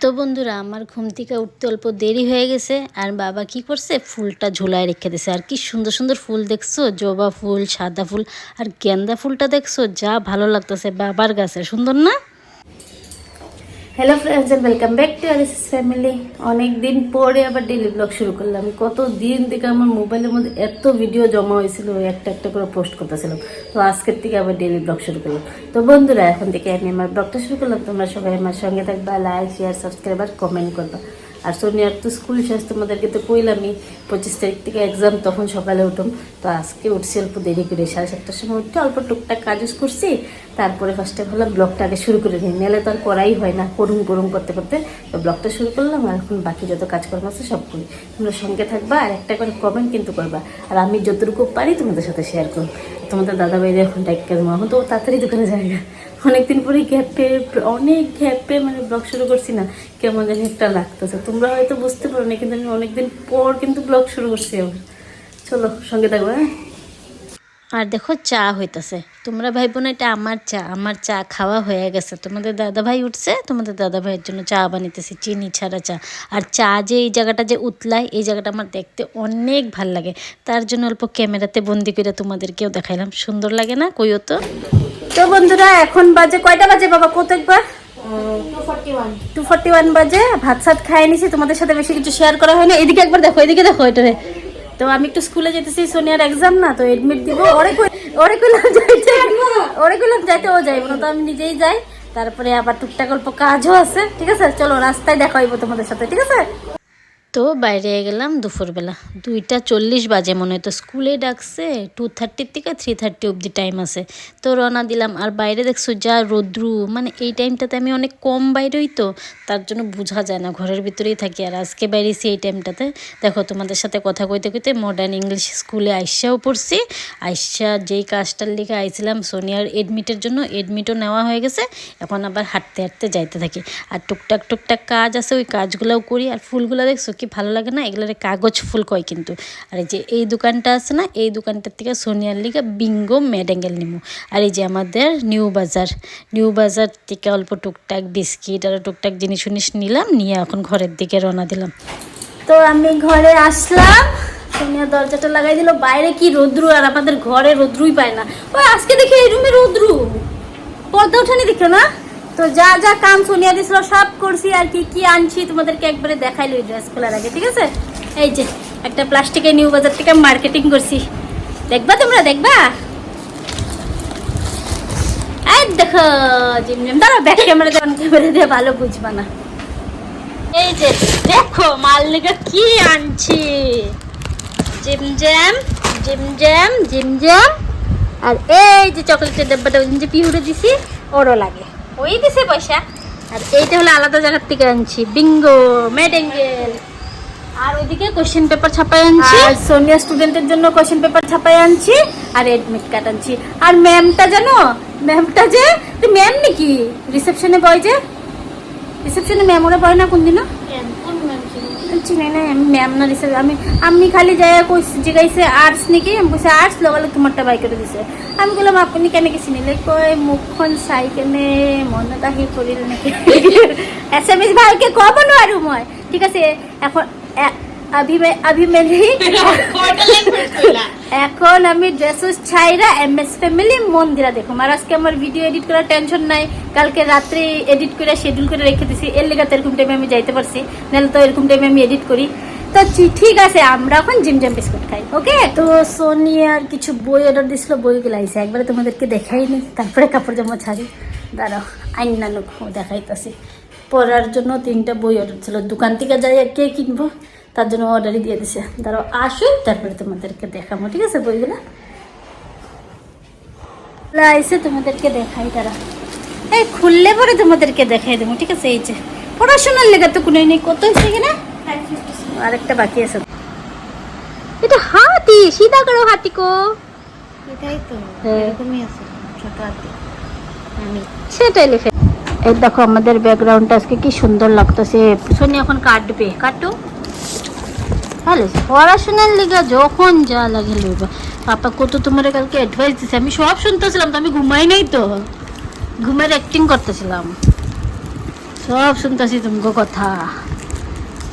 তো বন্ধুরা আমার ঘুম থেকে উঠতে অল্প দেরি হয়ে গেছে আর বাবা কি করছে ফুলটা ঝোলায় রেখে দিয়েছে। আর কি সুন্দর সুন্দর ফুল দেখছো, জবা ফুল, সাদা ফুল আর গেন্দা ফুলটা দেখছো, যা ভালো লাগতেছে বাবার গাছে, সুন্দর না? Hello friends and welcome back to Aris family. অনেক দিন পরে আবার ডেইলি ব্লগ শুরু করলাম। কত দিন থেকে আমার মোবাইলের মধ্যে এত ভিডিও জমা হয়েছিল, একটা একটা করে পোস্ট করতেছিলাম। তো আজকের থেকে আবার ডেইলি ব্লগ শুরু করলাম। তো বন্ধুরা এখন থেকে আমি আমার ব্লগটা শুরু করলাম। তোমরা সবাই আমার সঙ্গে থাকবা, লাইক শেয়ার সাবস্ক্রাইব আর কমেন্ট করবা। আর সোনিয়ার তো স্কুল শেষ, তোমাদেরকে তো কইলামই 25 তারিখ থেকে এক্সাম, তখন সকালে উঠুম। তো আজকে উঠছি অল্প দেরি করে, 7:30টার সময় উঠতে অল্প টুকটাক কাজ করছি। তারপরে ফার্স্টে ভাবলাম ব্লগটা আগে শুরু করে নিই, নাহলে তো আর করাই হয় না, করুম করতে করতে। তো ব্লগটা শুরু করলাম আর এখন বাকি যত কাজকর্ম আছে সব করি। তোমরা সঙ্গে থাকবা আর একটা করে কমেন্ট কিন্তু করবা। আর আমি যতটুকু পারি তোমাদের সাথে শেয়ার করব। তোমাদের দাদাভাইরা এখন ডাক্তার মা এখন তো তাড়াতাড়ি দোকানে যায় না, অনেকদিন পরে অনেক গ্যাপে মানে ব্লগ শুরু করছি না, কেমন জানি একটা লাগতেছে। তোমরা হয়তো বুঝতে পারো না, কিন্তু আমি অনেকদিন পর কিন্তু ব্লগ শুরু করছি আবার। চলো সঙ্গে থাকবো। হ্যাঁ, আর দেখো চা হইতাছে। তোমরা ভাইবো না এটা আমার চা খাওয়া হয়ে গেছে। তোমাদের দাদা ভাই উঠছে, তোমাদের দাদা ভাইয়ের জন্য চা বানাইতেছি, চিনি ছাড়া চা। আর চা যে এই জায়গাটা যে উতলায়, এই জায়গাটা আমার দেখতে অনেক ভাল লাগে। তার জন্য অল্প ক্যামেরাতে বন্দি করে তোমাদেরকেও দেখাইলাম। সুন্দর লাগে না কইও তো? তো বন্ধুরা এখন বাজে কয়টা বাজে বাবা, কত একবার 2:41 বাজে। ভাত সাত খাই নিছি, তোমাদের সাথে বেশি কিছু শেয়ার করা হয় না। এদিকে একবার দেখো, এদিকে দেখো এটারে। তো আমি একটু স্কুলে যেতেছি, সোনিয়ার এক্সাম না, তো এডমিট দিব। ওরে কইলাম যাইতে ও যাইব না, তো আমি নিজেই যাই। তারপরে আবার টুকটাক অল্প কাজও আছে, ঠিক আছে? চলো রাস্তায় দেখা হইব তোমাদের সাথে, ঠিক আছে? তো বাইরে গেলাম দুপুরবেলা, 2:40 বাজে মনে হয়। তো স্কুলে ডাকছে 2:30 থেকে 3:30 অবধি টাইম আছে। তো রওনা দিলাম। আর বাইরে দেখছো যা রোদ্রু, মানে এই টাইমটাতে আমি অনেক কম বাইরেই, তো তার জন্য বোঝা যায় না, ঘরের ভিতরেই থাকি। আর আজকে বাইরেছি এই টাইমটাতে। দেখো তোমাদের সাথে কথা কইতে কইতে মডার্ন ইংলিশ স্কুলে আইসাও পড়ছি। আইসা যেই কাজটার লিখে আইছিলাম সোনিয়ার এডমিটের জন্য, এডমিটও নেওয়া হয়ে গেছে। এখন আবার হাঁটতে হাঁটতে যাইতে থাকি। আর টুকটাক কাজ আছে, ওই কাজগুলোও করি। আর ফুলগুলো দেখছো কি ভালো লাগে না? এগুলোর কাগজ ফুল কয় কিন্তু। আর এই যে এই দোকানটা আছে না, এই দোকানটার থেকে সোনিয়ার লিগা বিঙ্গো মেডেঙ্গেল নিমু। আর এই যে আমাদের নিউ বাজার থেকে অল্প টুকটাক বিস্কিট আর টুকটাক জিনিস নিলাম, নিয়ে এখন ঘরের দিকে রওনা দিলাম। তো আমি ঘরে আসলাম, সোনিয়া দরজাটা লাগাই দিল। বাইরে কি রোদ্রু, আর আমাদের ঘরে রোদ্রুই পায় না। ওই আজকে দেখি এই রুমে রোদ্রু, পর্দা উঠানি দেখো না। তো যা যা কাম সোনিয়া দিছিল সব করছি। আর কি কি আনছি তোমাদেরকে একবারে দেখাইলো এই ড্রেস খোলার আগে, ঠিক আছে? এই যে একটা প্লাস্টিকের নিউ বাজার থেকে মার্কেটিং করছি, দেখবা তোমরা, দেখবা? এই দেখো জিমজিম, দাঁড়া ব্যাক ক্যামেরা দিয়ে ভালো বুঝবা না। এই যে দেখো মাল লিগা কি আনছি, জিমজ্যাম। আর এই যে চকলেটের ডাব্বাটা যে পিউরে দিছি, ওরও লাগে, ওই দিছে পয়সা। আর এইটা হলো আলাদা জায়গার থেকে আনছি, বিঙ্গো মেডেঙ্গেল। আর ওইদিকে কোশ্চেন পেপার ছাপাই আনছি, আর সোনিয়া স্টুডেন্টের জন্য কোশ্চেন পেপার ছাপাই আনছি, আর এডমিট কার্ড আনছি। আর ম্যামটা জানো, ম্যামটা যে ম্যাম নাকি রিসেপশনে বয়, যে রিসেপশনে ম্যাম ওরা বয় না কোনদিনও চিনি না আমি, ম্যাম না রিসেপ। আমি খালি যাই জিগাইছে আর্টস নাকি, আমি বলছি আর্টস, লগালে তোমারটা বাই করে দিছে। আমি বললাম আপনি কেন কি চিনিলে? কয় মুখখন চাই কেনে মনত আহি পৰিল নাকি। এছামিজ ভালকে কব নোৱাৰো মই, ঠিক আছে? এখন এখন আমি ড্রেস ছাইরা MS ফ্যামিলি মন্দিরা দেখুম। আর আজকে আমার ভিডিও এডিট করার টেনশন নাই, কালকে রাত্রে এডিট করে শিডিউল করে রেখে দিছি। এর লেগে তো এরকম টাইমে আমি যাইতে পারছি, নাহলে তো এরকম টাইমে আমি এডিট করি। তো ঠিক আছে, আমরা এখন জিমজাম বিস্কুট খাই, ওকে? তো সোনিয়ার কিছু বই অর্ডার দিছিল, বইগুলো আইসে, একবারে তোমাদেরকে দেখাই নি, তারপরে কাপড় জামা ছাড়ি। দাঁড়াও আইনা লোক দেখাইতেছি। পড়ার জন্য 3টা বই অর্ডার ছিল, দোকান থেকে যাই কে কিনবো, তার জন্য অর্ডারই দিয়ে দিছে। দাঁড়াও আসুন তারপরে তোমাদেরকে দেখাবো, ঠিক আছে? বইগুলো আইসে তোমাদেরকে দেখাই, তারা এই খুললে পরে তোমাদেরকে দেখাই দেবো, ঠিক আছে? এই যে পড়াশোনার লেগে তো কোনো নেই, কত হয়েছে কিনা, আরেকটা বাকি আছে। এটা হাতি, সিধা করো হাতি কো, এটাই তো এরকমই আছে, ছোট হাতি। আমি সেটাই লিখে। এই দেখো আমাদের ব্যাকগ্রাউন্ডটা আজকে কি সুন্দর লাগতেছে। সোনি এখন কাটবে, কাটো। তাহলে পড়াশোনার লেগে যখন যা লাগে লইবা। পাপা কত তোমার কালকে অ্যাডভাইস দিছে, আমি সব শুনতেছিলাম, তো আমি ঘুমাই নাই, তো ঘুমের অ্যাক্টিং করতেছিলাম। সব শুনতেছি তোমাকে কথা।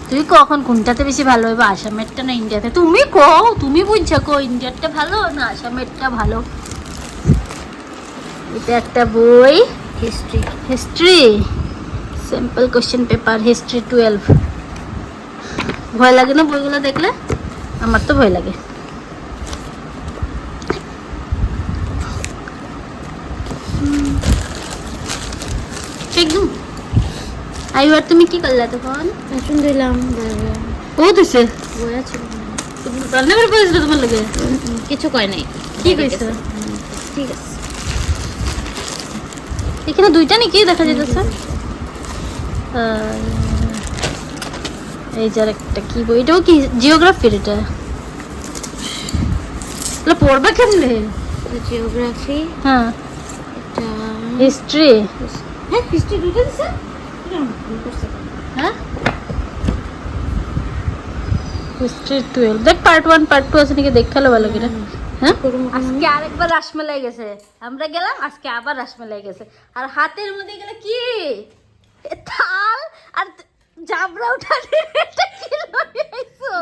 তুই কখন কোনটাতে বেশি ভালো হইবা, আসামেরটা না ইন্ডিয়াতে? তুমি কও, তুমি বুঝছো কো ইন্ডিয়ারটা ভালো না আসামেরটা ভালো। এটা একটা বই, history. History simple question paper, history 12। ভয় লাগে না বইগুলো দেখলে? আমার তো ভয় লাগে। একদম আইও। আর তুমি কি করলে তখন? বাসন ধুইলাম, ও দিছে বই আছে। রান্না করে পেয়েছিল তোমার লাগে? কিছু কয় নাই। কি কইছে? ঠিক আছে। এখানে দুইটা নাকি দেখা যাইতেছে? এই যার একটা কি বই, এটাও কি জিওগ্রাফির? এটা এগুলো পড়বে কেমনে? জিওগ্রাফি, হ্যাঁ এটা হিস্ট্রি। হ্যাঁ হিস্ট্রি দুটো দিছে। হ্যাঁ হিস্ট্রি 12 দেখ, পার্ট 1 পার্ট 2 আছে নাকি, দেখালো ভালো করে। হ্যাঁ আজকে আরেকবার রাসমেলাই গেছে, আমরা গেলাম, আজকে আবার রাসমেলাই গেছে। আর হাতের মধ্যে গেলে কি এ থাল আর জাবরা উঠানে, এটা কি লইয়া আইছো?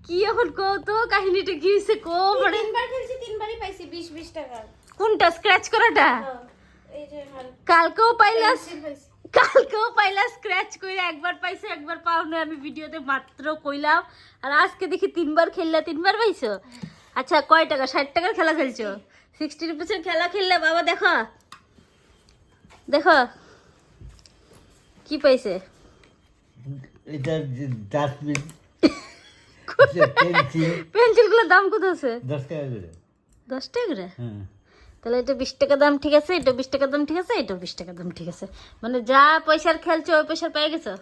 কি এখন কো তো কাহিনীটা কি হইছে কো? মানে তিনবার খেলছি, তিনবারই পাইছি 20 টাকা। কোনটা স্ক্র্যাচ করাটা? এই যে কালকেও পাইলাস, পাইছি। কালকেও পাইলা স্ক্র্যাচ কইরা, একবার পাইছে একবার পাও না, আমি ভিডিওতে মাত্র কইলাম। আর আজকে দেখি তিনবার খেললা, তিনবার পাইছো। আচ্ছা কয় টাকা? 60 টাকার খেলা খেলছো? 60 রুপিসের খেলা খেললে বাবা। দেখো দেখো কি পাইছে। এটা ডাস্টবিন, পেন্সিলগুলোর দাম কত আছে? 10 টাকা করে। 10 টাকা করে? হ্যাঁ, তাহলে এটা 20 টাকা দাম ঠিক আছে, এটা 20 টাকা দাম ঠিক আছে, এটাও 20 টাকা দাম ঠিক আছে। মানে যা পয়সার খেলছো ওই পয়সার পেয়ে গেছো।